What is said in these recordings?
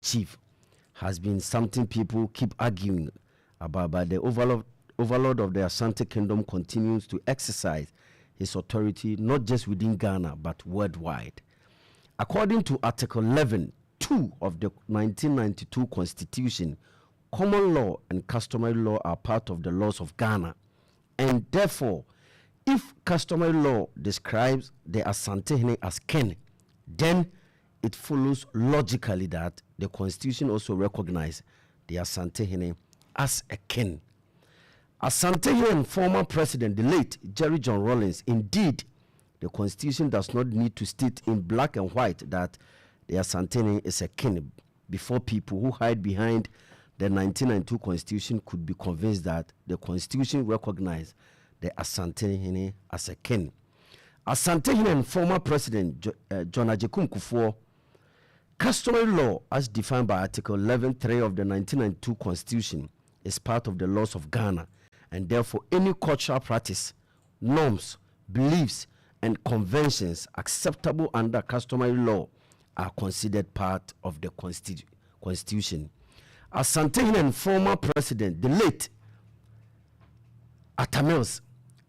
chief has been something people keep arguing about, but the overlord of the Asante Kingdom continues to exercise his authority not just within Ghana but worldwide. According to Article 11(2) of the 1992 Constitution, common law and customary law are part of the laws of Ghana, and therefore, if customary law describes the Asantehene as kin, then it follows logically that the Constitution also recognizes the Asantehene as a kin. Asantehene and former president, the late Jerry John Rawlings, indeed, the Constitution does not need to state in black and white that the Asantehene is a kin before people who hide behind the 1992 Constitution could be convinced that the Constitution recognized the Asantehene as a kin. Asantehene and former president John Agyekum Kufuor, customary law as defined by Article 11(3) of the 1992 Constitution is part of the laws of Ghana, and therefore any cultural practice, norms, beliefs, and conventions acceptable under customary law are considered part of the Constitution. Asantehene and former president, the late Atamils,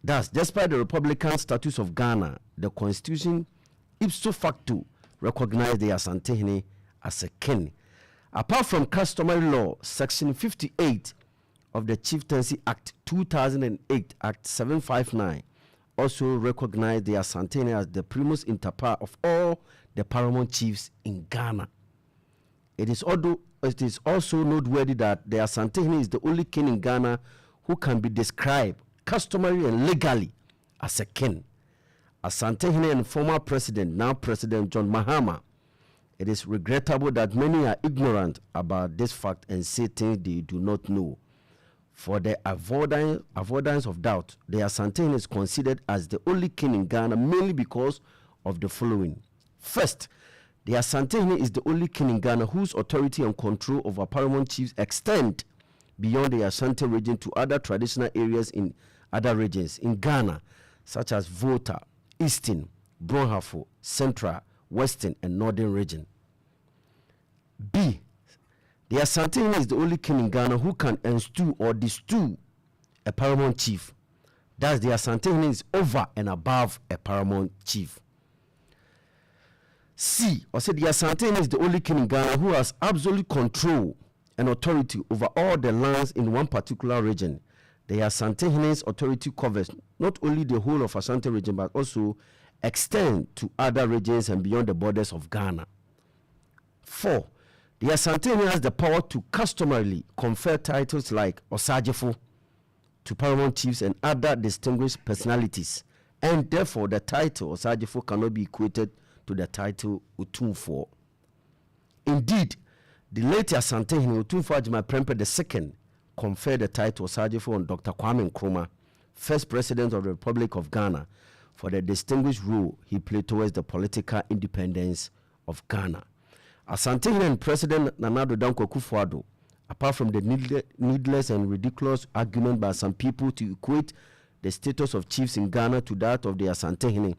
thus, despite the Republican status of Ghana, the Constitution ipso facto recognized the Asantehene as a kin. Apart from customary law, Section 58 of the Chieftaincy Act 2008, Act 759, also recognized the Asantehene as the primus inter pares of all the paramount chiefs in Ghana. It is also noteworthy that the Asantehene is the only king in Ghana who can be described customary and legally as a king. Asantehene and former president, now President John Mahama. It is regrettable that many are ignorant about this fact and say things they do not know. For the avoidance of doubt, the Asantehene is considered as the only king in Ghana mainly because of the following. First, the Asantehene is the only king in Ghana whose authority and control over paramount chiefs extend beyond the Asante region to other traditional areas in other regions in Ghana, such as Volta, Eastern, Bronhafo, Central, Western, and Northern region. B. The Asantehene is the only king in Ghana who can instew or distew a paramount chief. Thus, the Asantehene is over and above a paramount chief. C. Or say the Asantehene is the only king in Ghana who has absolute control and authority over all the lands in one particular region. The Asantehene's authority covers not only the whole of Asante region but also extend to other regions and beyond the borders of Ghana. 4. The Asantehene has the power to customarily confer titles like Osajefo to paramount chiefs and other distinguished personalities, and therefore the title Osajefo cannot be equated to the title Otumfuo. Indeed, the late Asantehene Otumfuo Agyeman Prempeh II conferred the title Osajefo on Dr. Kwame Nkrumah, first president of the Republic of Ghana, for the distinguished role he played towards the political independence of Ghana. Asantehene and President Nana Addo Dankwa Akufo-Addo, apart from the needless and ridiculous argument by some people to equate the status of chiefs in Ghana to that of the Asantehene,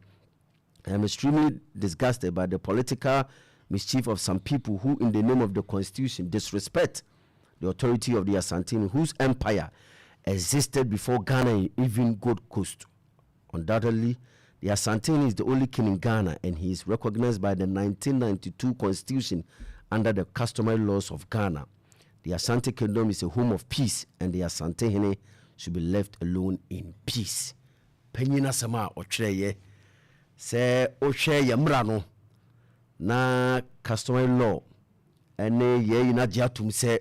I am extremely disgusted by the political mischief of some people who, in the name of the Constitution, disrespect the authority of the Asantehene, whose empire existed before Ghana and even Gold Coast. Undoubtedly, the Asantehene is the only king in Ghana, and he is recognized by the 1992 Constitution under the customary laws of Ghana. The Asante Kingdom is a home of peace, and the Asantehene should be left alone in peace. Penyina sama ocheye se ohwe yamra no na customary law ene ye na jatum se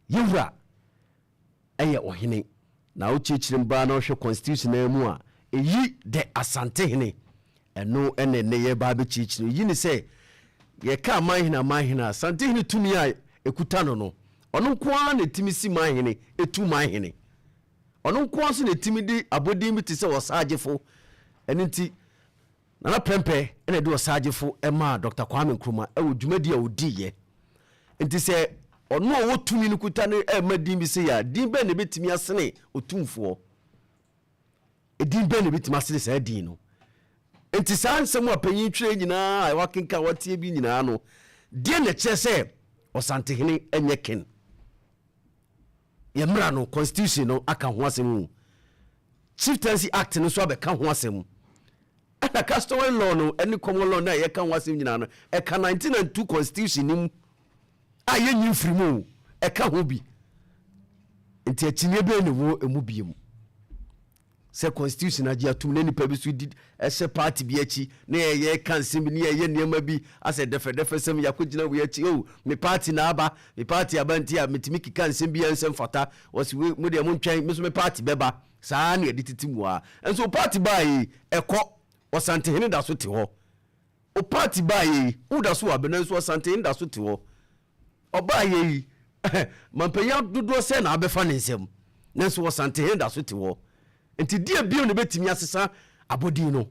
yewra eye ohene na ochichirim ba na ohwe constitution na mu a eyi de Asantehene eno ene ne ye ba be chichiri yi ni se ye ka manhina Asantehene tumi a ekuta no ono kwa na timi si manhene etu manhene ono kwa so na timi di abodi mi ti se Osajefo enti Nana Prempeh ene do Osajefo ema Dr. Kwame Nkrumah ewo dwumadi a odiye enti se ono wo tumi no kuta ne ema din bi se ya din be ne betimi asene otumfuo din be ne betimi asene sa din no enti sa nsem apanyin twere nyina a wakenka watie bi nyina no die ne che se Asantehene enye ken yemra no constitution no aka ho asem chieftaincy act no so abeka ho asem ana customary law no any common law na ye ka ho asem nyina no e ka 1992 constitution nim aye nyi free mu e ka ho bi nti akyine be ne wo emu biem se constitution agi atum na nipa bi so di ehye party bi achi na ye kan sim ni ye niam bi ase defe sem yakogina we achi oh me party na aba me party abanti a metimi kan sim bi ensem fata wasi mu de mu ntwan me so me party beba saa na ye titimu a enso party ba yi ekọ Asantehene da so te ho o party ba yi u da so abena enso Asantehene da so te ho oba yi mampanya dodo se na abefa ne nsem nenso Asantehene da so te ho enti dia bio ne betimi asesa abodi no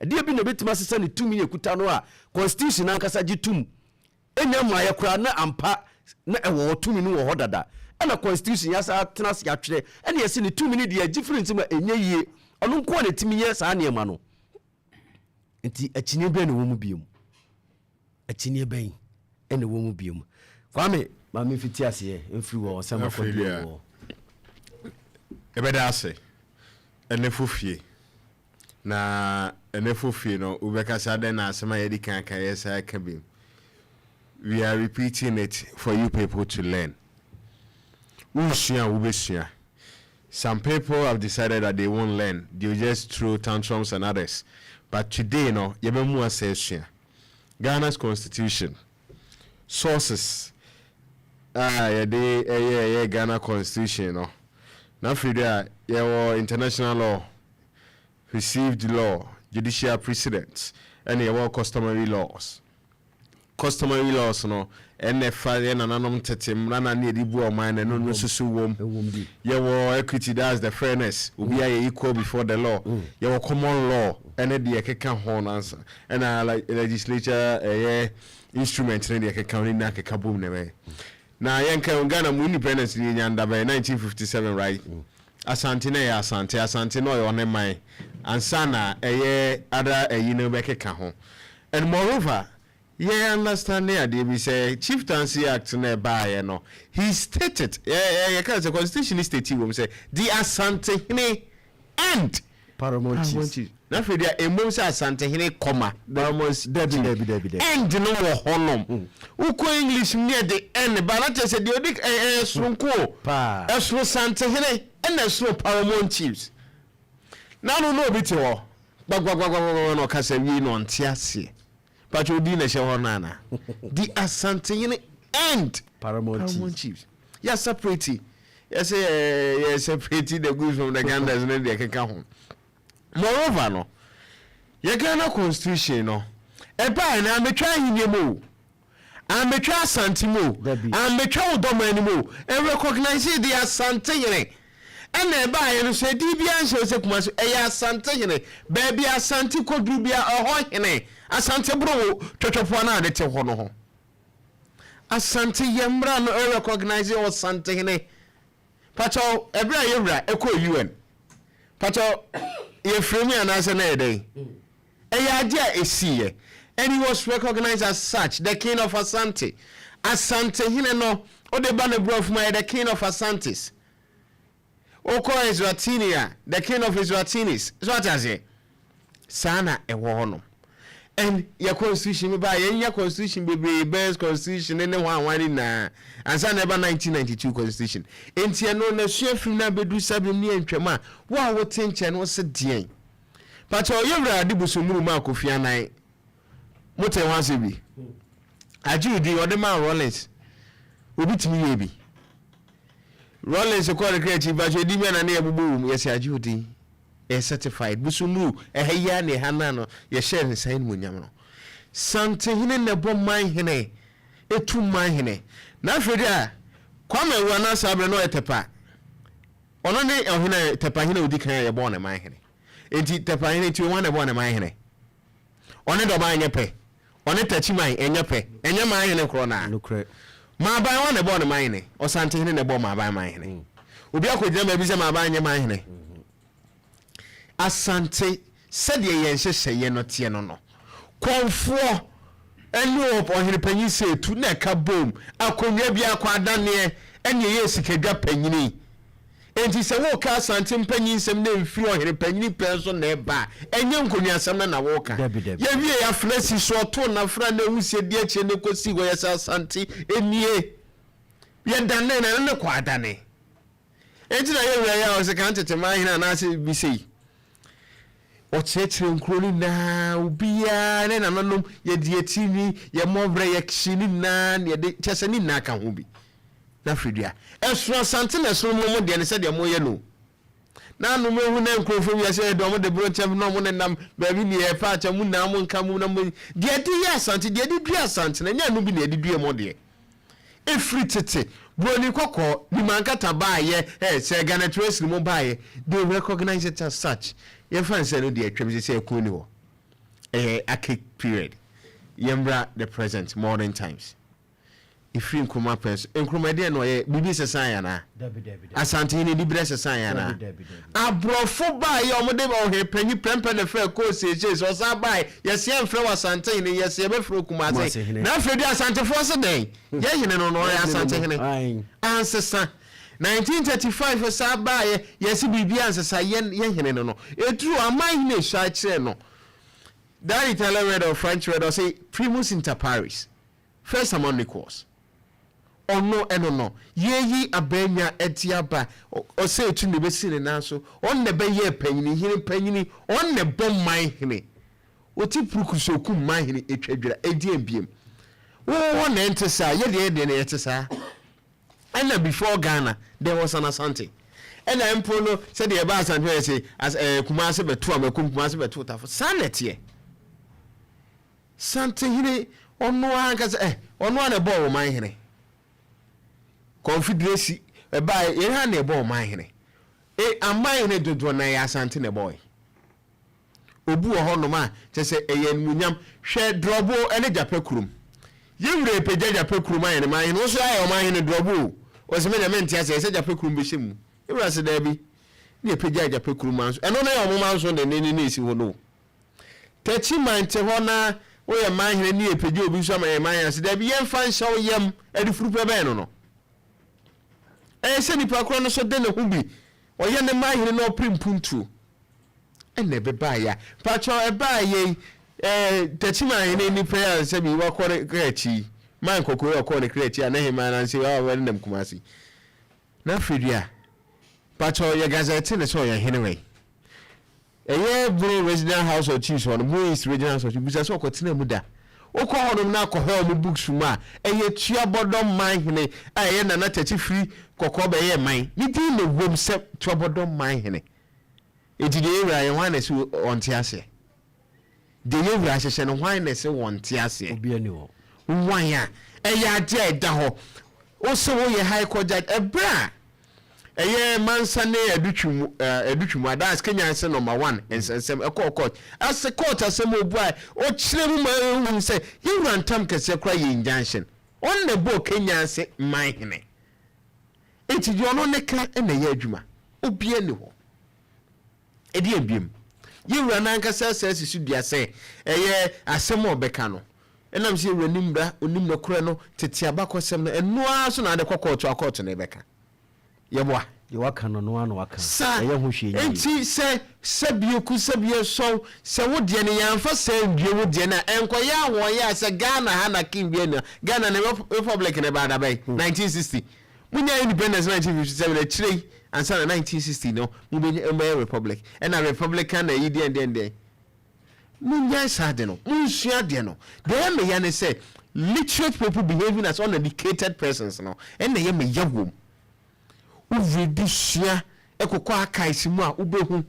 dia bi ne betimi asesa ne tumi ekuta no a constitution ankasa gi tum enya ma ye kura na ampa na ewo tumi no wo hodada na constitution ya sa tenas ya twere ene yesi ne tumi ne dia different ma enye yie ono nko ne timi ye sa ne ma no enti akyine be ne wo mu biem akyine ben ene wo mu biem kwame ma me fiti ase enfiri wo sama ko biem ebeda ase enefofie na enefofie no ubeka sada na asema yedi kanka yesa kabim. We are repeating it for you people to learn. Some people have decided that they won't learn. They'll just throw tantrums and others. But today, no, yebemu asesua. Ghana's constitution, sources. Ghana constitution, no. Now for that, international law, received law, judicial precedents, and customary laws. Customary laws no NFA na nanom tetem na na edibu o man no no susu wom yewo equity, that's the fairness obi are equal before the law yewo common law ene de ekeka ho answer and like legislature instrument ne de ekeka ni na ekeka bom ne me na yenka Ghana mu independence ni nyanda by 1957 right. Asantehene ya Asante no yo ne man ansa na other no be ekeka ho. And moreover, yeah, understand there. They say Chieftaincy Act ne by no. He stated, because the Constitution is stated, we say the Asantehene and Paramount. Now for the emotion Asantehene comma Paramount debi and no honum. Uko English near the end, but not just the odik slunko. Eslo Asantehene and eslo Paramount chiefs. Now no bit all. Bagwa no kase wi no ntiase. But you didn't show nana. The Asantehene and Paramount chiefs. Yes, separate. Yes, separate the goods from the Gandas and the Kekahon. Moreover, no, your Ghana constitution, no. And by now, I'm trying you more. I'm a try Santimo. I'm a try Dominimo. And recognize the Asantehene. And then by and say, DBN shows a commerce, a Asantehene, baby Asante Kodubia or Hoyene. Asante bro totopona de te hono ho Asante yemra no recognize o Asantehene pacho ebra yewra eko UN pacho ye frame anase na eden eya esiye and he was recognized as such, the king of Asante. Asantehene no o de ba ne bro of my the king of Asantes oko Eswatinia, the king of Eswatinis so what as it sana ewo hono. And your constitution by your constitution be best constitution in the one na and sa never 1992 constitution. Enti no na chef na bedu sabe ni antwama wa wo tenche no se dien. But o yewra de busumuru ma Kofi Anan mote wanse bi. Ajudi o de man Rollins obitimi ye bi. Rollins ko re create ba so di me na na ebubu yes Ajudi certified busumuru ehya ne hanano ye share ne sign munyam no Asantehene ne bomman hene etu man hene na afedi a kwame wana sabre no etepa ono ne ohene tepa hene odi kan ye bon ne man hene enti tepa hene ti wana bon ne man hene one do man nyepe one tachi man enyepe enye man hene kro na ma ban wana bon ne man hene Asantehene ne bon ma ban man hene obi akodina ma bi se ma ban nye man hene Asante said ye yenhye no tie no no konfo ɛne ɔhene panyin sɛ tu na ɛka bom akonnwa bi akwadane ɛne yɛ sikadwa panyini enti sɛ woka Asante mpanyin nsɛm na mfiri ɔhene panyin pɛ so na ɛba ɛnyɛ nkonnwa asɛm na woka yɛwie yɛafra si so ɔto na fra na wusie di akyi ne kosi wɔ yɛ sɛ Asante enie yɛdane na ne kwadane enti na yɛwura yɛ ɔsɛ kan tete ma ahene anaasɛ bi sei ɔkyerɛkyerɛ nkuro no na obiara ne nananom yɛde atini yɛmmɔbrɛ yɛhyini na yɛde kyɛsɛ ne na ka ho bi na fridua ɛso Asante na so mo de ne sɛ de mo yɛ no na no mehu na nkrofo wi sɛ de mo de bro kyɛm no mo ne nam baabi ne yɛ pa kyɛ mu na mo nka mu na mo de de yɛ Asante de dua Asante na nya no bi na de dua mo de efri tete broni kokɔ ni mankata baayɛ sɛ Ghana Trace mo baayɛ they recognize it as such yɛn fan sɛ no de atwam sɛ ɛkɔ ni hɔ archaic period yɛmbra the present modern times ifri nkoma pɛs nkoma de no yɛ bibi sɛsan yana Asantehene di brɛ sɛsan yana abrɔfo baayɛ ɔmode ba ɔhɛ panyi prɛmpɛ ne frɛ ko seje so sa baayɛ yɛse mfrɛ wa Asantehene yɛse bɛfrɛ kuma ase na frɛ di Asantefo se den yɛ hene no no yɛ Asantehene ansesa 1935 sa baayɛ yɛse bibi ansesa yɛ hene no etru aman hene sha kyerɛ no that Italian word or French word or say primus inter pares first among equals ono enono yeyi abenya etiaba o say etu ne besi ne nanso on ne be ye panyini hiri panyini on ne bom man hiri oti purukusoku man hiri etwadwira edi ambiem wo na entesa ye de na yetesa and before Ghana there was an Asante and empo no said the ba Asante say as Kumase betu amakum Kumase betu tafo sanetie Asantehene ono anka say ono na ball man hiri confederacy eba ye ha na ebo man hene aman ne dodo na ya Asante ne boy obu ho no ma che eye munyam hwe drobo ene japakurum ye wure peja japakurum ayen man hene so ayo man hene drobo o se me na menti ase japakurum be hyemu e wura se da bi ne peja japakurum anso eno na yo mo man so ne ne esi ho no tachi man te ho na wo ye man hene ne peja obi so man man ase da bi ye mfa nhyɛ yam adifuru pe ben no se nipa kro no so de ne hu bi oye ne mahene no primpuntu ene be baaya pacho e baaye tachima ene ni prayer se bi wa kore krechi man kokoro okore ne krechi ana hema na se wa wa nem kumasi na fridua pacho ye gazette ne so ye hene we bro resident house of chiefs on Moise regional house of chiefs so okotena mu da okọ hono na akọhọ mu books mu a tua bodom man hene a na tachi free kokọ be ye man ni din ne wom se tua bodom man hene edide ewura ye hwan na se onte ase de ewura hyehye no hwan na se wonte ase obi ani wo hwan ya ade eda ho o se wo ye high court judge ebra mansa ne edutwum that's Kenya say number 1 ensem court as court asem obu a o kire mu ma say you rantam kese kra ye injunction on the book Kenya say man hene enti di ono ne ka na ye adwuma obi ani ho edi abiem you ran anka say sisu dia say asem obeka no enam say ranimra onim no kra no tete abakosem no eno aso na de court na ebeka yeboa ye waka no no ano waka ye ho hwe enti se bioku se bie so se wo de ne yamfa se ndue wo de na enkoya wo ya se Ghana ha na king bie na Ghana na republic ne ba da bai 1960 munya independence 1957 na chire ansa na 1960 no mu be republic and a republican na yidi ende munya sade no munsua de no de me ya ne say literate people behaving as uneducated persons no and ye me yawom uvidisia ekokọ akaisi mu a ubehu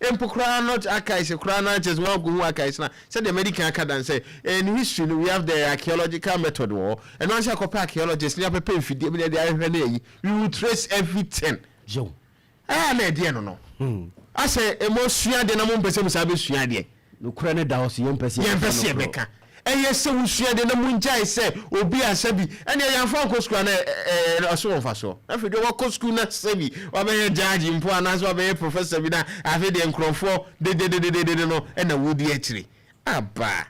empokra not akaisi kra na just one go akaisi na said the American academy say in history we have the archaeological method war and once you copy archaeologists near paper fidie be dey ahwe we will trace everything yo na dey no I say emosua de na mo mpese musa be sua de no kra ne da ho se yempese beka se wusua de na munjai se obi asabi ene yamfa ko school na aso fa so afide wo ko school na sabi wa be judge mpo anaso wa be professor bi na afide nkrofo de no ena wodi akire aba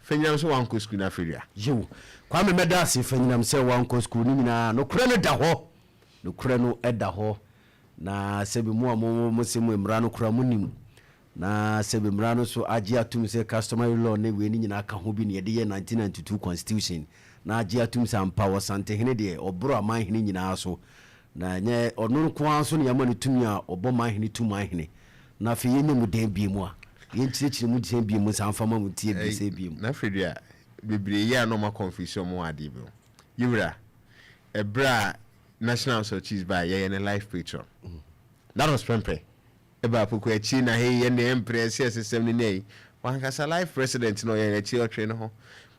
Fenyam so wan ko school na Feria. Yo. Kwame medase fenyam se wan ko school ni nyina no kure no da ho. No kure no eda ho. Na sebi mu amomo se mu emra no kura mu nim. Na sebi emra no so agi atum se customary law ne we ni nyina aka ho bi ne ye de 1992 constitution. Na agi atum se ampa wo Asantehene de obro amanhene nyina so. Na nye onu ko so ne yamani tumi a obo manhene tumanhene. Na fe yenye mu den bi mu a. Yenchire mu den bi mu sanfama mu tie bi se bi mu. Na Feria bebre ya no ma confusion mu ade bi. Yura ebra National Searches by a life picture. That was Pempe. Eba poko echi na he ye na empress system ni nei. Wan kasa life president no ye echi o train ho.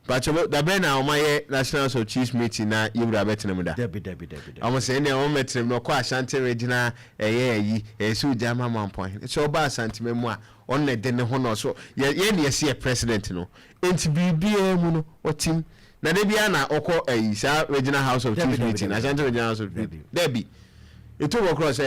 But da be na o maye National Searches meeting na yura betenem da. Debi. Amo say na o metenem no kwa Asante regional yi so jama man point. So ba Asante memu a on na de ne ho no so ye na ye see president no. Enti bibia mu no o tim na de bia na okọ sa regional house of chiefs meeting Asante regional house of Debbie it will cross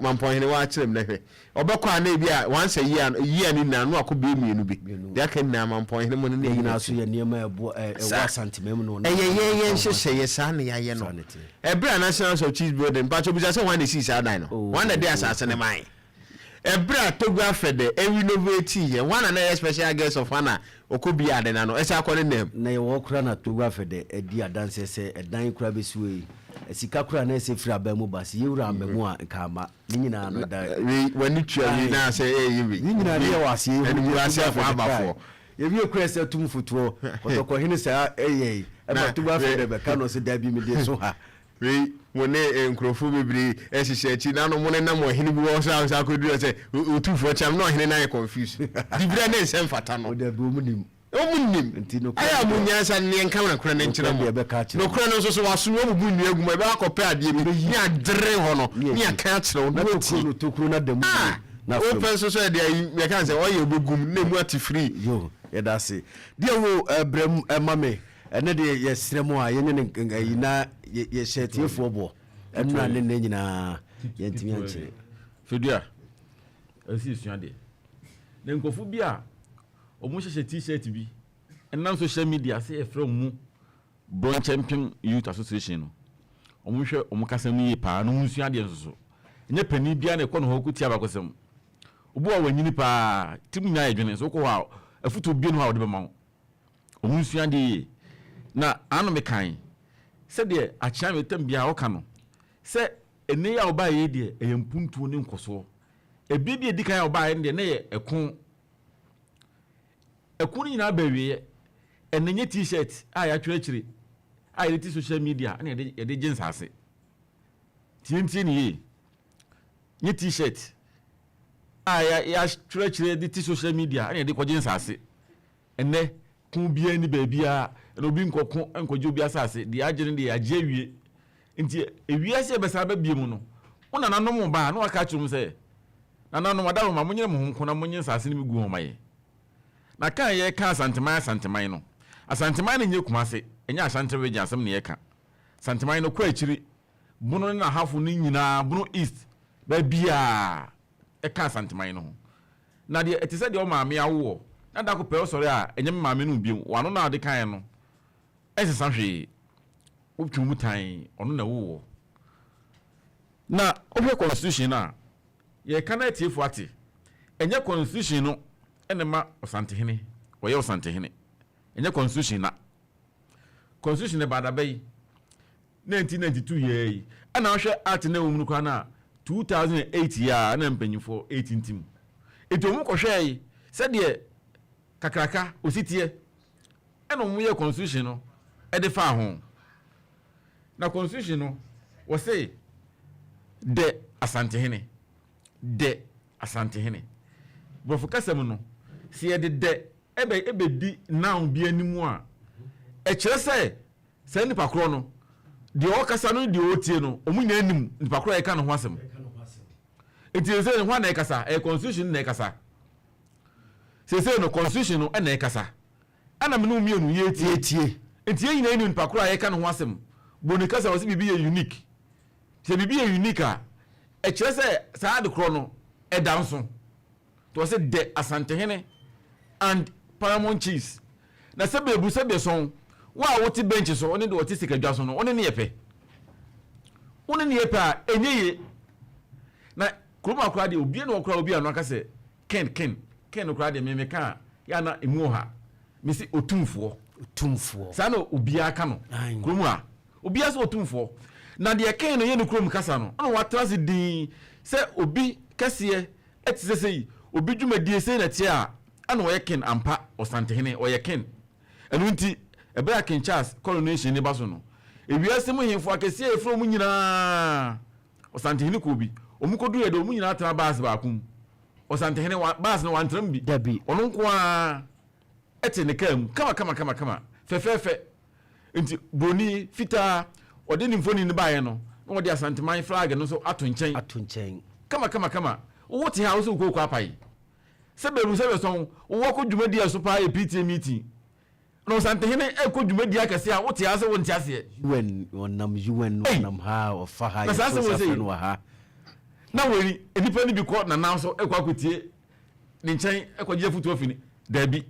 man point wa chirem na hwe obekọ na bia once a year ni na no akọ mienu bi de aka na man point mo ne nyina so ye niema ebo wa santimem no ye nhye sa na ye no ebra national house of chiefs building but obi say one dey see sa dan no one dey asase ne man ebra togwa de renovate here one na special guest of honor okobi ade na no esa akọ ne na ye wo kura na togwa fede edi adanse se edan kura besuwe esika kura na ese fira ba mu basi yewura amemu a kama ni nyina no da wani tua ni na se yiwi ni nyina ye wase eni wase afọ abafo ye bi kura se tum futuo kotoko hini sa e ba togwa fede be ka no se da bi mi de so ha wone enkrofo bibiri ehihye chi na no mo ne na mo hene bi wo so sa ko duro se otufo cham no hene na ye confuse bibira na ensem fata no o da bi omunim ntino aya munya sa ne enka na kura ne nkyira mo no kura no so so waso no bubu nnu aguma be akọpe ade bi ni adre ho no ni aka kyerɛ wo no tokuru na da mu na Opemsuo so de me kan se oye obegum na mu ati free yo ye da se de wo brem mame ene de ye sremu a ye ne yina ye shetiefo bo enna ne nyina ye ntimi ankyere Fedua asi sua de ne nkofu bi a omu hye t-shirt bi enam social media say e from mu Bron Champion Youth Association no omu hwe omu kasam ni pa no sua de nso enye pani bia na ekọ no hokuti abakosem obu a wanyini pa tim nya edwene so ko ha afuto bi no ha ode be ma omu sua de na anu me kan se de achia metam bia wo ka no se ene ya oba ye de eyempuntuo ne nkoso ebi edikan ya oba ye de na ye ekun nyina ba wiye enenye t-shirt a ya twere kire a ye ti social media na ye de jinsase tintin ye nye t-shirt a ya twere kire de ti social media na ye de ko jinsase enne kun bia ni ba bia no bi nkokon enkojo bi asase de agene de age awie nti ewie se be sa ba bie mu no ona nanom ba na waka kyerum se nanom adawo ma munye mu honko na munye nsase ni migu homaye na kan ye ka Asanteman no Asanteman ne nye kumase enya Asante region asem ne ye ka Asanteman no kwa akiri bunu na hafu ni nyina bunu east ba bia e ka Asanteman no na de etise de o maame awo na da ko pe o sori a enye maame no bi wano na de kan no esesa hwe optumu tan ono na wo na ohwe constitution na ye kana etiefo ate enye constitution no enema Asantehene woye Asantehene enye constitution na constitution ne bada bay 1992 ye ana hwe ate na wumnu kwa na 2008 ya na mpanyifo 18 tim etomu ko hwe se de kakraka ositie eno mu ye constitution no e de fa ho na constitution no wo say de Asantehene bofu kasem no si ye de ebe di now bi animu a e kire se nipa kro no de o kasa no de o tie no omunya anim nipa kro e ka no ho asem enti se ho na e kasa e constitution na e kasa se no constitution no na e kasa ana me no mienu ye tie enti ye nyina nipa kro e ka no ho asem boni kasa wo se bibi ye unique se bibi ye unique a e kire se saa de kro no e danso to say de Asantehene and Paramount chiefs na sebe so wa woti bench so oni de woti sikadwa so no oni ne yepe oni ne yepe a enyeye na kuroma akra de obi na okra obi anu aka se ken okra de me ka ya na emu ha me si otumfo sa no obi aka no kuroma obi asa otumfo na de ken no ye no kurom kasa no ona watrase din se obi kase etise sei obi dwumadie sei na tie a ana oye ken ampa Asantehene oye ken enu nti ebe a King Charles coronation ne baso no ewiase mu hemfo akese efro mu nyina Asantehene ko bi omukodu ye do mu nyina tra baas ba kum Asantehene baas no wantram bi dabi ono nko a ete ne kam kama fefefe nti boni fita ode ni mfoni ne baaye no na ode Asanteman flag no so ato nchen kama wote ha wo so ko apai sebe son wo ko dwumadi aso pa PTA meeting no Asantehene ko dwumadi akase a wote ha so wo nti ase UN onam ha ofa ha na sase wo sei na wori enipa ni bi ko na now so akotie ne nchen akogye futu afini dabi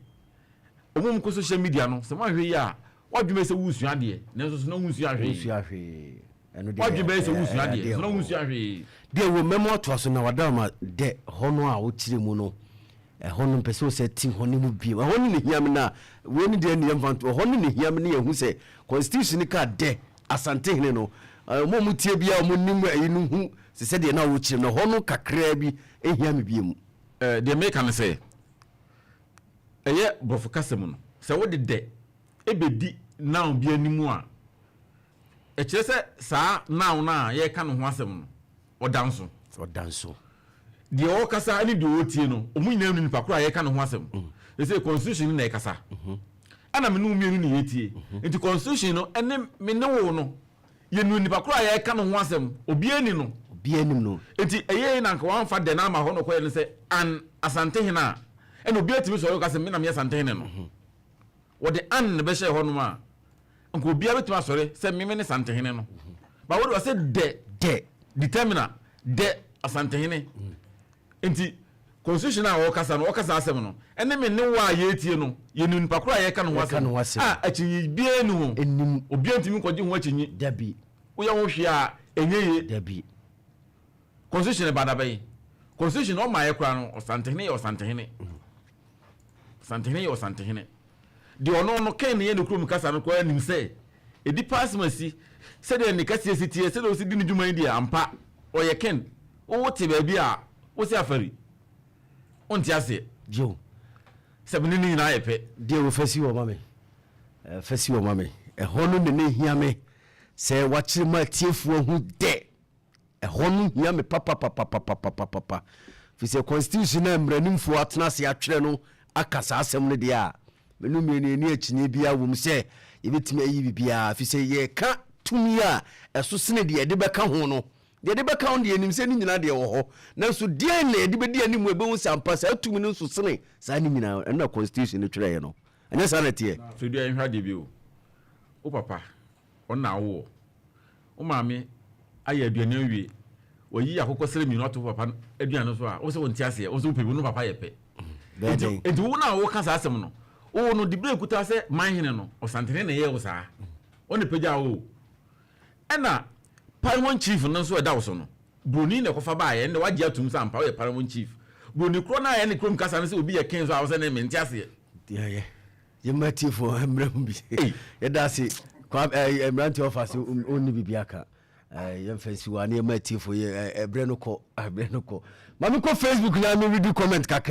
omum ko social media no se ma hwe ya wadwume se wusu ade na so no wusu ahwe eno de wadwume se wusu ade so no wusu ahwe de wo memo to so na wadama de hono a wo kire mu no hono pese o se ti hono mu bi hono ne hiam na we ni de ne yamfanto hono ne hiam ne yehu se constitution ka de Asantehene no mo mu tie bia mo nim ayinu hu se de na wo kire no hono kakra bi ehiam bi mu de make am say eye bofo kasem no se wo de ebedi now bi animu a kire se saa now na ye ka no ho asem no odanso de o kasa ani de o tie no omu nyina nu nipa kura ye ka no ho asem they say constitution na ye kasa ana me no mienu ne ye tie nti constitution no ene me ne wo no ye nu nipa kura ye ka no ho asem obi ani no nti eye na nka wan fa de na ma ho no ko ye se an Asantehene a ene obi atimi so yo kasa me na me Asantehene no wo de an ne be hye ho no ma nka obi abetimi asore se me ne Asantehene no ba wo de say de determiner de Asantehene enti constitution a wo kasa asem no ene me ne wa ye tie no ye nu nipa kura ye ka no asem a achinyi bie nu ho enim obi antimi kwaji ho achinyi dabi wo ya wo hwe a enyeye dabi constitution ba da bai constitution o ma ye kura no Asantehene de ono no ken ye no krum kasa no kwa anim se edi pasmasi se de ne kase sitie se de o si di ne dwuma di ampa o ye ken o wote ba bi a wo si afari onti ase jo sebni ni na yepe de wo fasi wo mame hono ne hiame se wakire ma tiefu hu de hono hiame papa fi se constitution na mranimfo atena se atwere no akasa asem no de a menu ni achinye bia wo mse yebetimi ayi bibia fi se ye ka tumi a eso sene de de beka ho no de beka ho de enim se ni nyina de wo ho na so de na de bedi anim ebe wo sampa sa tumi no so sene sa ni nyina na constitution no twere ye no anya sa na tie so de en hwa de bi o papa ona wo o maame aye aduane awie oyi akoko sere mi no to papa aduane so a wo se won ti ase wo se wo pebi no papa ye pe enti wo na wo ka sa asem no o no dibre kuta se manhene no Asantehene na ye wo saa o ne peja wo ena Paramount chief no so eda wo so no broni ne kofa ba ye ne waje atum sa ampa ye Paramount chief broni kro na ye ne krom kasa no se obi ye ken so a wo se ne menti ase ye matifo emram bi ye da se kwa emranti office onni bibiaka ye fancy wa ne matifo ye ebre no ko mami ko Facebook na me read comment kaka